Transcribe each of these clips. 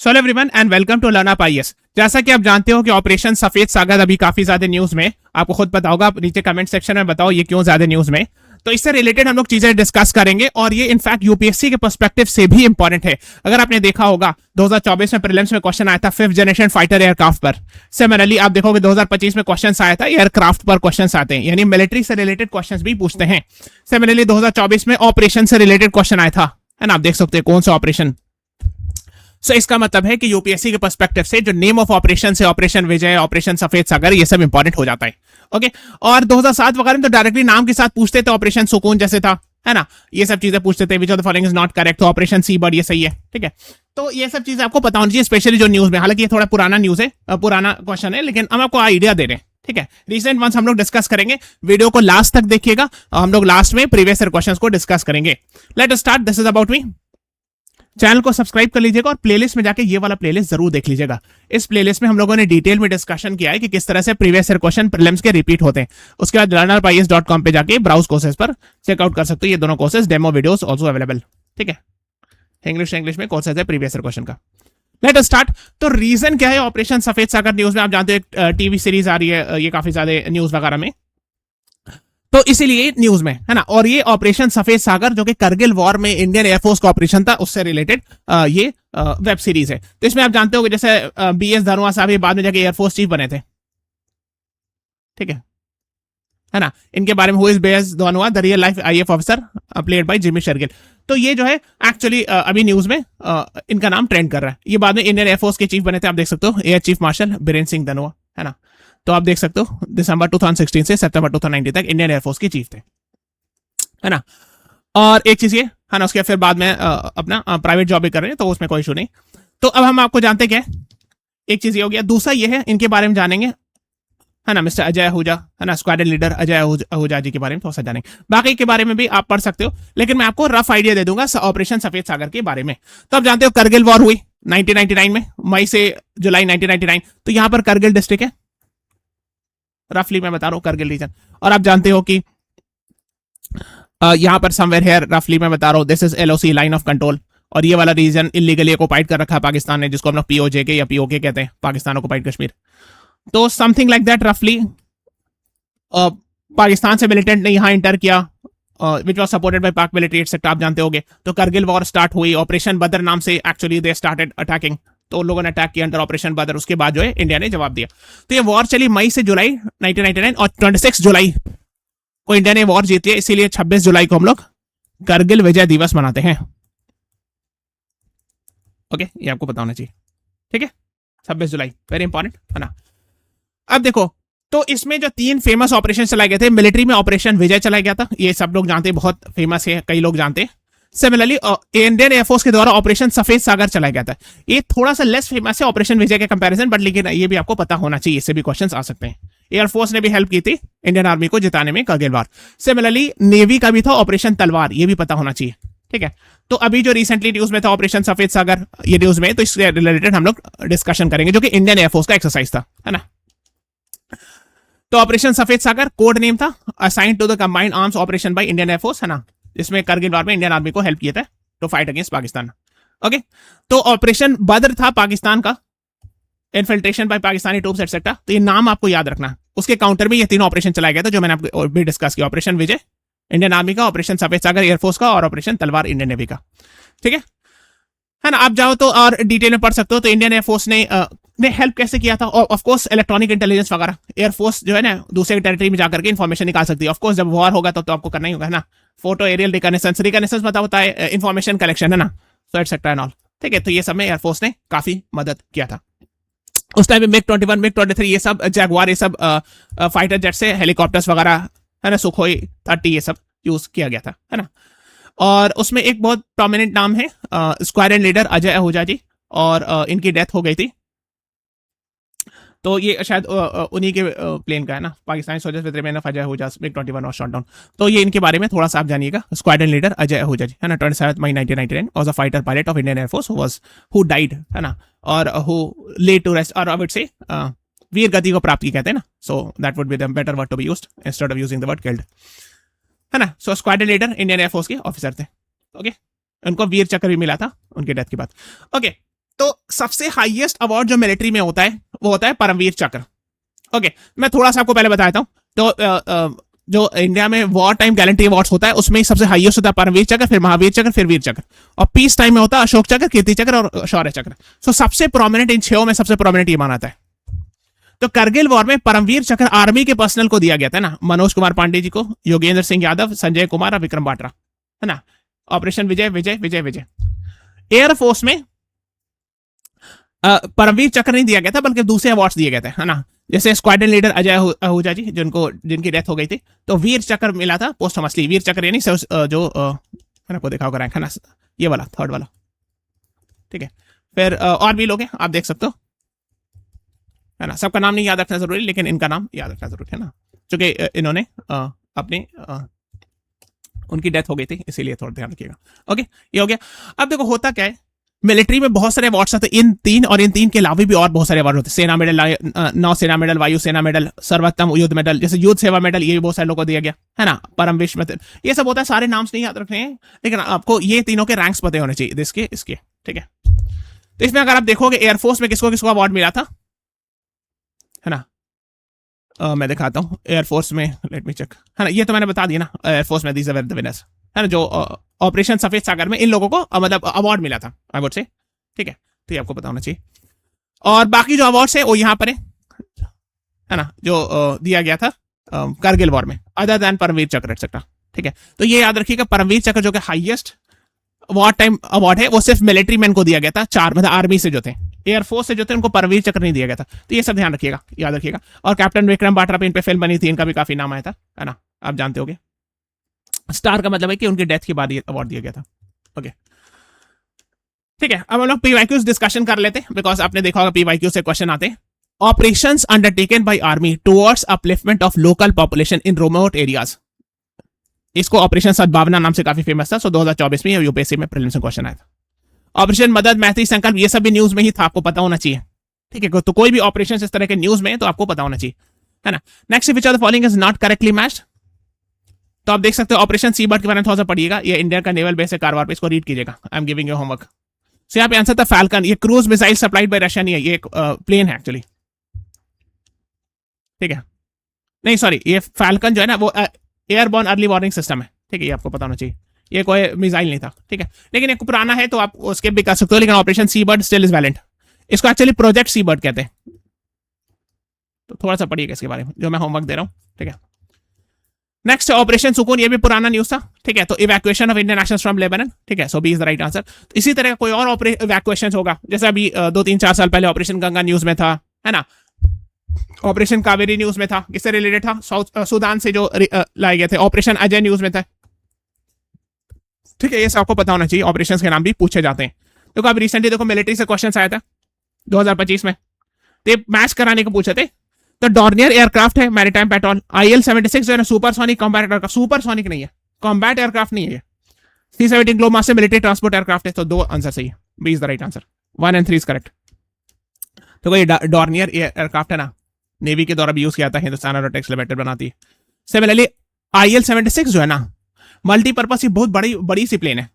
Hello everyone and welcome to Learn Up IAS. जैसा कि आप जानते हो कि ऑपरेशन सफेद सागर अभी काफी ज्यादा न्यूज में, आपको खुद पता होगा, आप नीचे कमेंट सेक्शन में बताओ ये क्यों ज्यादा न्यूज में। तो इससे रिलेटेड हम लोग चीजें डिस्कस करेंगे और ये इनफैक्ट यूपीएससी के पर्सपेक्टिव से भी इंपॉर्टेंट है। अगर आपने देखा होगा 2024 में प्रीलिम्स में क्वेश्चन आया था 5th जनरेशन फाइटर एयरक्राफ्ट पर। सिमिलरली आप देखोगे 2025 में क्वेश्चन आया था एयरक्राफ्ट पर क्वेश्चन आते हैं, यानी मिलिट्री से रिलेटेड क्वेश्चन भी पूछते हैं। सिमिलरली 2024 में ऑपरेशन से रिलेटेड क्वेश्चन आया था, है ना। आप देख सकते हैं कौन सा ऑपरेशन। सो इसका मतलब है कि यूपीएससी के पर्सपेक्टिव से जो नेम ऑफ ऑपरेशन से ऑपरेशन विजय, ऑपरेशन सफेद सागर, ये सब इंपॉर्टेंट हो जाता है। ओके, और 2007 वगैरह में तो डायरेक्टली नाम के साथ पूछते थे, ऑपरेशन सुकून जैसे था, है ना। ये सब चीजें पूछते थे, which of the following is not correct, तो ऑपरेशन सी बर्ड ये सही है, ठीक है। तो ये सब चीजें आपको पता होनी चाहिए, स्पेशली जो न्यूज में। हालांकि ये थोड़ा पुराना न्यूज है, पुराना क्वेश्चन है, लेकिन हम आपको आइडिया दे रहे हैं, ठीक है। रिसेंट वंस हम लोग डिस्कस करेंगे, वीडियो को लास्ट तक देखिएगा। हम लोग लास्ट में प्रीवियस ईयर क्वेश्चंस को डिस्कस करेंगे। Let us start, this is about me. Channel को सब्सक्राइब कर लीजिएगा और प्लेलिस्ट में जाके ये वाला प्लेलिस्ट जरूर देख लीजिएगा। इस प्लेलिस्ट में हम लोगों ने डिटेल में डिस्कशन किया है कि किस तरह से प्रीवियस ईयर क्वेश्चन प्रीलिम्स के रिपीट होते हैं। उसके बाद learnerupies.com पे जाके ब्राउज कोर्सेज पर चेकआउट कर सकते हो। ये दोनों courses, demo videos also available, ठीक है। इंग्लिश में कोर्सेज है प्रीवियस ईयर क्वेश्चन का। Let us start. तो रीजन क्या है ऑपरेशन सफेद सागर न्यूज में? आप जानते हो टीवी सीरीज आ रही है, ये काफी ज्यादा न्यूज वगैरह में, तो इसीलिए न्यूज में, है ना। और ये ऑपरेशन सफेद सागर जो कि करगिल वॉर में इंडियन एयरफोर्स का ऑपरेशन था, उससे रिलेटेड ये वेब सीरीज है। तो इसमें आप जानते हो कि जैसे बीएस धनोआ साहब ये बाद में जाके एयरफोर्स चीफ बने थे, ठीक है ना। इनके बारे में हुई B S Dhanoa, the real life IAF officer played by Jimmy Shergill. तो ये जो है एक्चुअली अभी न्यूज में इनका नाम ट्रेंड कर रहा है। ये बाद में इंडियन एयरफोर्स के चीफ बने थे, आप देख सकते हो, air chief marshal Birendra Singh Dhanoa, है ना। तो आप देख सकते हो दिसंबर 2016 से सितंबर 2019 तक इंडियन एयरफोर्स के चीफ थे, है ना। और एक चीज ये, है ना, उसके फिर बाद में अपना प्राइवेट जॉब भी कर रहे हैं, तो उसमें कोई इशू नहीं। तो अब हम आपको जानते क्या है, एक चीज ये हो गया। दूसरा ये है, इनके बारे में जानेंगे, है ना, मिस्टर अजय आहूजा, है ना, स्क्वाड्रन लीडर अजय आहूजा जी के बारे में थोड़ा सा जानेंगे। बाकी के बारे में भी आप पढ़ सकते हो, लेकिन मैं आपको रफ आइडिया दे दूंगा ऑपरेशन सफेद सागर के बारे में। तो आप जानते हो करगिल वॉर हुई 1999 में, मई से जुलाई 1999। तो यहां पर करगिल डिस्ट्रिक्ट है, रफली मैं बता रहा हूं, करगिल रीजन। और आप जानते हो कि यहां पर समवेयर हियर, रफली मैं बता रहा हूं, this is LOC, line of control. और ये वाला रीजन इलीगली ऑक्युपाइड कर रखा है पाकिस्तान ने, जिसको हम लोग पीओजे के या पीओके कहते हैं, पाकिस्तान ऑक्युपाइड कश्मीर। तो समथिंग लाइक दैट रफली। पाकिस्तान से मिलिटेंट ने यहां इंटर किया, विच वॉज सपोर्टेड बाय पाक मिलिट्री एटसेट्रा, आप जानते होंगे। तो करगिल वॉर स्टार्ट हुई, ऑपरेशन बदर नाम से एक्चुअली दे स्टार्टेड अटैकिंग। तो लोगों ने अटैक किया अंडर ऑपरेशन बदर। उसके बाद जो है इंडिया ने जवाब दिया। तो ये वॉर चली मई से जुलाई 1999, और 26 जुलाई को इंडिया ने वॉर जीती है। इसीलिए 26 जुलाई को हम लोग करगिल विजय दिवस मनाते हैं। ओके, ये आपको पता होना चाहिए, ठीक है। 26 जुलाई, वेरी इंपॉर्टेंट, है ना। अब देखो, तो इसमें जो 3 फेमस ऑपरेशन चलाए गए थे, मिलिट्री में ऑपरेशन विजय चलाया गया था, ये सब लोग जानते हैं, बहुत फेमस है, कई लोग जानते हैं। सिमिलरली इंडियन एयरफोर्स के द्वारा ऑपरेशन सफेद सागर चलाया गया था। ये थोड़ा सा लेस फेमस है ऑपरेशन विजय के कंपैरिजन, बट लेकिन ये भी आपको पता होना चाहिए, इससे भी क्वेश्चंस आ सकते हैं। एयरफोर्स ने भी हेल्प की थी इंडियन आर्मी को जिताने में करगिल वॉर। सिमिलरली नेवी का भी था ऑपरेशन तलवार, ये भी पता होना चाहिए, ठीक है। तो अभी जो रिसेंटली न्यूज में था ऑपरेशन सफेद सागर, ये न्यूज में, तो इससे रिलेटेड हम लोग डिस्कशन करेंगे, जो कि इंडियन एयरफोर्स का एक्सरसाइज था, है ना। तो operation Safed Sagar code name था, assigned to the combined arms operation by Indian air force, है ना। इसमें करगिल वॉर में इंडियन आर्मी को हेल्प किया था to fight against Pakistan. Okay, तो ऑपरेशन बद्र था पाकिस्तान का, infiltration by Pakistani troops etcetera. तो ये नाम आपको याद रखना। उसके काउंटर में ये 3 ऑपरेशन चलाया गया था, जो मैंने आपको भी डिस्कस किया। ऑपरेशन विजय इंडियन आर्मी का, ऑपरेशन सफेद सागर एयरफोर्स का, और ऑपरेशन तलवार इंडियन नेवी का, ठीक है ना। आप जाओ तो और डिटेल में पढ़ सकते हो। तो इंडियन एयरफोर्स ने हेल्प कैसे किया था? ऑफ कोर्स इलेक्ट्रॉनिक इंटेलिजेंस वगैरह। एयरफोर्स जो है ना, दूसरे टेरिटरी में जाकर के इन्फॉर्मेशन निकाल सकती है। ऑफ कोर्स जब वॉर होगा तो आपको करना ही होगा, है ना। फोटो एरियल रिकनेसेंस मतलब होता है इन्फॉर्मेशन कलेक्शन, है ना, सो एटसेट्रा एंड ऑल, ठीक है। तो ये सब में एयरफोर्स ने काफी मदद किया था। उस टाइम में मिग 21, मिग 23, ये सब जैगवार, ये सब फाइटर जेट से हेलीकॉप्टर्स वगैरह, है ना, सुखोई 30, ये सब यूज किया गया था, है ना। और उसमें एक बहुत प्रोमिनेंट नाम है स्क्वाड्रन लीडर अजय आहूजा जी, और इनकी डेथ हो गई थी। तो ये शायद उन्हीं के प्लेन का है ना, Pakistani soldiers with remain of Ajay Ahuja MiG 21 और शॉट डाउन। तो ये इनके बारे में थोड़ा सा आप जानिएगा। स्क्वाड्रन लीडर अजय आहूजा जी, है ना, 27 मई 1999 was a fighter pilot of Indian air force who died, है ना, और हु लेड टू रेस्ट, और आई वुड से वीर गति को प्राप्त की कहते हैं ना, so that would be the better word to be used instead of using the word killed, है ना। So squadron leader Indian air force के ऑफिसर थे, ओके। उनको वीर चक्र भी मिला था उनके डेथ के बाद, ओके। तो सबसे हाईएस्ट अवार्ड जो मिलिट्री में होता है वो होता है परमवीर चक्र। ओके, मैं थोड़ा सा आपको पहले बताता हूँ। तो जो इंडिया में वॉर टाइम गैलेंट्री अवार्ड्स होता है उसमें सबसे हाईएस्ट होता है परमवीर चक्र, फिर महावीर चक्र, फिर वीर चक्र। और पीस टाइम में होता है अशोक चक्र, कीर्ति चक्र और शौर्य चक्र। सो सबसे प्रोमिनेंट इन छह में सबसे प्रोमिनेंट ये माना जाता है। तो करगिल वॉर में परमवीर चक्र आर्मी के पर्सनल को दिया गया था ना, मनोज कुमार पांडे जी को, योगेंद्र सिंह यादव, संजय कुमार और विक्रम बाट्रा, है ना। ऑपरेशन विजय विजय विजय विजय। एयरफोर्स में परमवीर चक्र नहीं दिया गया था बल्कि दूसरे अवार्ड्स दिए गए थे, है ना। जैसे स्क्वाड्रन लीडर अजय आहूजा जी जिनकी डेथ हो गई थी, तो वीर चक्र मिला था पोस्टमसली। वीर चक्र यानी जो मैंने आपको देखा होगा रैंक, है ना, ये वाला थर्ड वाला, ठीक है। फिर और भी लोग हैं, आप देख सकते हो, है ना। सबका नाम नहीं याद रखना जरूरी, लेकिन इनका नाम याद रखना जरूरी है ना, क्योंकि इन्होंने अपने उनकी डेथ हो गई थी, इसीलिए थोड़ा ध्यान रखिएगा। ओके, ये हो गया। अब देखो होता क्या है, मिलिट्री में बहुत सारे अवार्ड्स आते हैं, इन तीन और इन तीन के अलावा भी और बहुत सारे अवार्ड होते हैं। सेना मेडल, नौसेना मेडल, वायु सेना मेडल, सर्वोत्तम युद्ध मेडल, जैसे युद्ध सेवा मेडल, ये भी बहुत सारे लोगों को दिया गया, है ना। परम विश्व मेडल, ये सब होता है। सारे नाम्स नहीं याद रखने हैं, लेकिन आपको ये तीनों के रैंक्स पता होने चाहिए, इसके इसके, ठीक है। तो इसमें अगर आप देखोगे एयरफोर्स में किसको किसको अवार्ड मिला था, है ना। मैं दिखाता हूँ एयरफोर्स में, लेट मी चेक, है ना। ये तो मैंने बता दिया ना, एयरफोर्स में दीज आर द विनर्स, है ना। जो ऑपरेशन सफेद सागर में इन लोगों को मतलब अवार्ड मिला था, आई वुड से, ठीक है। तो ये आपको पता होना चाहिए। और बाकी जो अवार्ड्स है वो यहाँ पर है ना, जो दिया गया था करगिल वॉर में, अदर देन परमवीर चक्र एक्सेट्रा, ठीक है। तो ये याद रखिएगा, परमवीर चक्र जो कि हाईएस्ट वॉर टाइम अवार्ड है वो सिर्फ मिलिट्री मैन को दिया गया था, चार मतलब आर्मी से जो थे, एयरफोर्स से जो थे उनको परमवीर चक्र नहीं दिया गया था। तो ये सब ध्यान रखिएगा, याद रखिएगा। और कैप्टन विक्रम बाट्रा पे इन पे फिल्म बनी थी, इनका भी काफी नाम आया था, है ना, आप जानते होंगे। स्टार का मतलब है कि उनकी डेथ के बाद ये अवार्ड दिया गया था। ओके, ठीक है। अब हम लोग पीवाईक्यूज डिस्कशन कर लेते हैं, बिकॉज आपने देखा होगा पीवाईक्यू से क्वेश्चन आते हैं। Operations undertaken by army towards upliftment of local population in remote areas, इसको ऑपरेशन सद्भावना नाम से काफी फेमस था। सो 2024 में यूपीएससी में प्रीलिम्स में क्वेश्चन आया था। ऑपरेशन मदद, मैत्री संकल्प, ये सब भी न्यूज में ही था, आपको पता होना चाहिए, ठीक है। तो कोई भी ऑपरेशन इस तरह के न्यूज में तो आपको पता होना चाहिए, है ना। Next, which of the following is not correctly matched, तो आप देख सकते हो ऑपरेशन सी बर्ड के बारे में थोड़ा सा पढ़िएगा, ये इंडिया का नेवल बेस है कारवार पे, इसको रीड कीजिएगा। I am giving you homework. So यहाँ पे आंसर था फैल्कन, ये cruise missile supplied by Russia नहीं है, ये एक प्लेन है एक्चुअली, ठीक है। नहीं सॉरी, ये फैल्कन जो है ना वो एयरबॉर्न अर्ली वार्निंग सिस्टम है, ठीक है, ये आपको पता होना चाहिए। ये कोई मिसाइल नहीं था, ठीक है, लेकिन एक पुराना है तो आप उसके भी कर सकते हो। लेकिन Operation Sea Bird still is valid, इसको एक्चुअली प्रोजेक्ट सी बर्ड कहते हैं। तो थोड़ा सा पढ़िएगा इसके बारे में, जो मैं होमवर्क दे रहा हूँ, ठीक है। नेक्स्ट, ऑपरेशन सुकून, ये भी पुराना न्यूज था, ठीक है। तो evacuation of Indian nationals from Lebanon, ठीक है। So B is the right answer. तो इसी तरह कोई और इवैक्यूएशन होगा, जैसे अभी 2-3-4 साल पहले ऑपरेशन गंगा न्यूज में था, है ना। ऑपरेशन कावेरी न्यूज में था, किससे रिलेटेड था, साउथ सूडान से जो लाए गए थे। ऑपरेशन अजय न्यूज में था, ठीक है। ये सब आपको पता होना चाहिए, ऑपरेशंस के नाम भी पूछे जाते हैं। देखो अभी रिसेंटली देखो मिलिट्री से क्वेश्चन आया था 2025 में, तो मैच कराने को पूछे थे। तो डॉर्नियर एयरक्राफ्ट है मैरीटाइम पेट्रोल, IL-76 जो है ना सुपरसोनिक कॉम्बैट एयरक्राफ्ट, सुपरसोनिक नहीं है, कॉम्बैट एयरक्राफ्ट नहीं है। C-17 Globemaster military transport aircraft है। तो 2 आंसर सही है, B is the right answer, 1 and 3 is correct. तो कोई डॉर्नियर एयरक्राफ्ट है ना, नेवी के द्वारा भी यूज किया था, हिंदुस्तान एरोनॉटिक्स लिमिटेड बनाती है। सिमिलरली IL-76 जो है ना मल्टीपर्पज, बहुत बड़ी सी प्लेन है।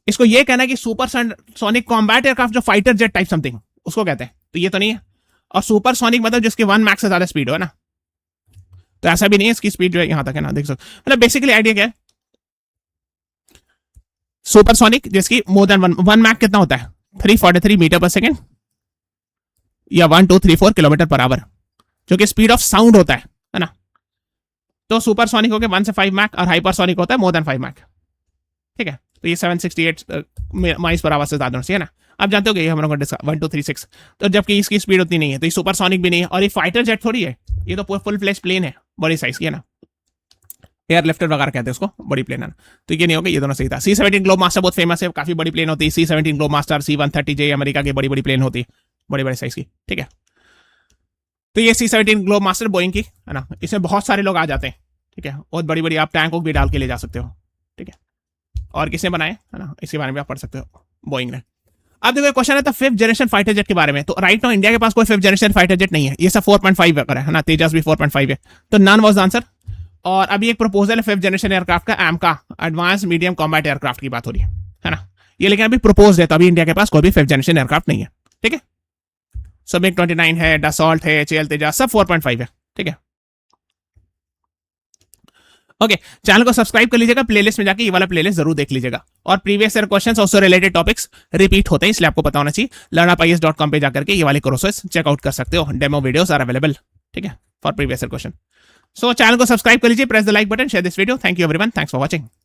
इसको ये कहना है कि सुपर सोनिक कॉम्बैट एयरक्राफ्ट जो फाइटर जेट टाइप समथिंग उसको कहते हैं, तो ये तो नहीं है। और सुपर सोनिक मतलब जिसके 1 मैक्स से ज्यादा स्पीड हो, है ना। तो ऐसा भी नहीं है, इसकी स्पीड जो है यहां तक है ना, देख सकते मतलब बेसिकली आइडिया क्या है, सुपर सोनिक जिसकी मोर देन 1 मैक कितना होता है, 343 मीटर पर सेकेंड या 1234 किलोमीटर पर आवर, जो कि स्पीड ऑफ साउंड होता है ना। तो सुपर सोनिक हो गया 1 से 5 मैक, और हाइपर सोनिक होता है मोर देन 5 मैक, ठीक है। तो ये 768 माइल्स पर आवर से ज्यादा है ना। आप जानते हो कि हम लोग 1236, तो जबकि इसकी स्पीड उतनी नहीं है, तो ये सुपर सोनिक भी नहीं है। और ये फाइटर जेट थोड़ी है, ये तो फुल फ्लैश प्लेन है, बड़ी साइज की, है ना। एयर लिफ्टर वगैरह कहते हैं उसको, बड़ी प्लेन है ना। तो ये नहीं होगा, ये दोनों सही था। C-17 ग्लोब मास्टर बहुत फेमस है, काफी बड़ी प्लेन होती है। C-17 globe master, C-130J America की बड़ी प्लेन होती है, बड़े साइज की, ठीक है। तो ये C-17 ग्लोब मास्टर बोइंग की, है ना। इसमें बहुत सारे लोग आ जाते हैं, ठीक है। बहुत बड़ी आप टैंक को भी डाल के ले जा सकते हो, ठीक है। और किसने बनाए, है ना, इसके बारे में आप पढ़ सकते हो, बोइंग ने। अब देखो क्वेश्चन है तो 5th जनरेशन फाइटर जेट के बारे में। तो राइट नाउ इंडिया के पास कोई 5th जनरेशन फाइटर जेट नहीं है, ये सब 4.5 है ना, तेजस भी 4.5 है। तो नन वाज द आंसर। और अभी एक प्रपोजल है 5th जनरेशन एयरक्राफ्ट का, AMCA advance medium combat aircraft की बात हो रही है ना। ये लेकिन अभी प्रपोज है, तो अभी इंडिया के पास कोई भी 5th जनरेशन एयरक्राफ्ट नहीं है, ठीक है। सो मिग 29 है, डसॉल्ट है, एचएएल तेजस सब 4.5 है, ठीक है। ओके, चैनल को सब्सक्राइब कर लीजिएगा, प्लेलिस्ट में जाके ये वाला प्लेलिस्ट जरूर देख लीजिएगा। और प्रीवियस ईयर क्वेश्चंस और रिलेटेड टॉपिक्स रिपीट होते हैं, इसलिए आपको पता होना चाहिए। learnupies.com पे जाकर के ये वाले कोर्सेस चेकआउट कर सकते हो, डेमो वीडियोस आर अवेलेबल, ठीक है, for previous year question. So channel को सब्सक्राइब कर लीजिए, press the like button, share this video. Thank you everyone, thanks for watching.